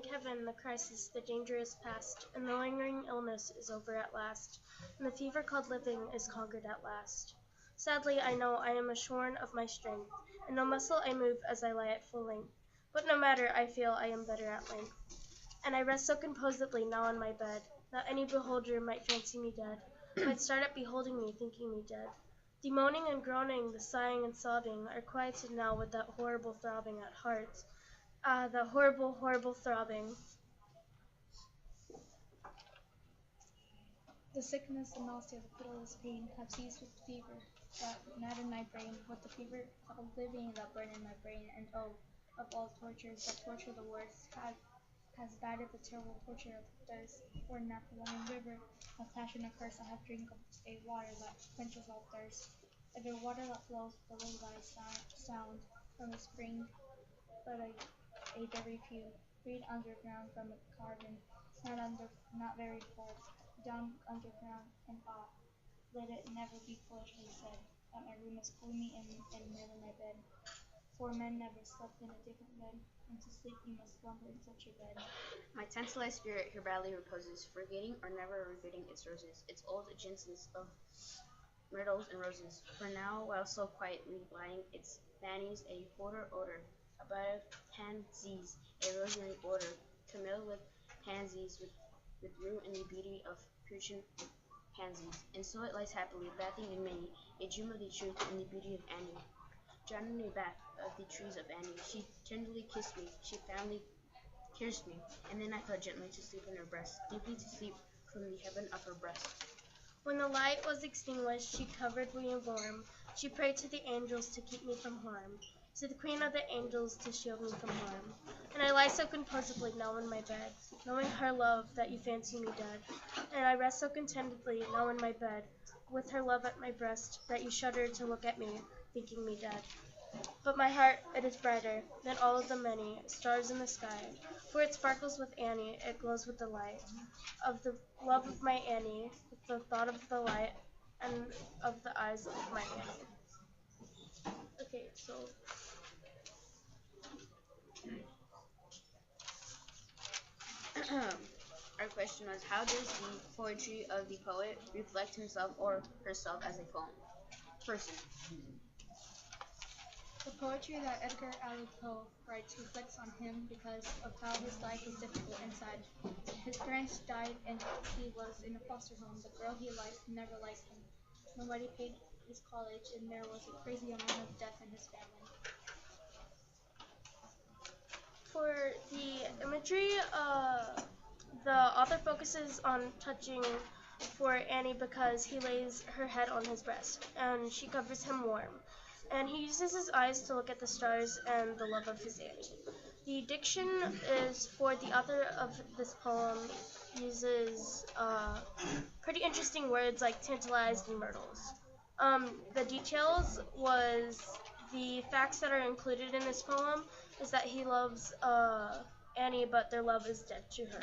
thank heaven, the crisis, the danger is past, and the lingering illness is over at last, and the fever called living is conquered at last. Sadly, I know I am shorn of my strength, and no muscle I move as I lie at full length. But no matter, I feel I am better at length. And I rest so composedly now on my bed, that any beholder might fancy me dead, might start up beholding me, thinking me dead. The moaning and groaning, the sighing and sobbing, are quieted now with that horrible throbbing at heart. Ah, that horrible, horrible throbbing. The sickness, the nausea, the pitiless pain have seized with fever that madden my brain, with the fever of living that burn in my brain, and oh, of all tortures that torture the worst, has died of the terrible torture of thirst, for in that prolonging river of passion and curse I have drink of a water that quenches all thirst, of a water that flows below thy sound from a spring, but a very few, freed underground from a cavern, not very far, down underground, and let it never be foolishly said that my room is gloomy and never my bed. For men never slept in a different bed, and to sleep you must slumber in such a bed. My tantalized spirit here badly reposes, forgetting or never regretting its roses, its old agencies of myrtles and roses. For now, while so quietly lying, its fannies a odor, about pansies, a rosary border, to mill with pansies, with rue and the beauty of Prussian pansies. And so it lies happily, bathing in May, a dream of the truth and the beauty of Annie. Drowned in a bath of the trees of Annie, she tenderly kissed me, she fondly kissed me, and then I fell gently to sleep in her breast, deeply to sleep from the heaven of her breast. When the light was extinguished, she covered me warm. She prayed to the angels to keep me from harm, to the queen of the angels to shield me from harm. And I lie so composedly now in my bed, knowing her love that you fancy me dead. And I rest so contentedly now in my bed, with her love at my breast, that you shudder to look at me, thinking me dead. But my heart, it is brighter than all of the many stars in the sky, for it sparkles with Annie, it glows with the light of the love of my Annie, with the thought of the light and of the eyes of my Annie. Okay, so Our question was, how does the poetry of the poet reflect himself or herself as a poem? Person. The poetry that Edgar Allan Poe writes reflects on him because of how his life was difficult inside. His parents died and he was in a foster home. The girl he liked never liked him. Nobody paid his college, and there was a crazy amount of death in his family. for the imagery, the author focuses on touching for Annie because he lays her head on his breast and she covers him warm. And he uses his eyes to look at the stars and the love of his Annie. The diction is for the author of this poem uses pretty interesting words like tantalized and myrtles. The details was the facts that are included in this poem is that he loves Annie, but their love is dead to her.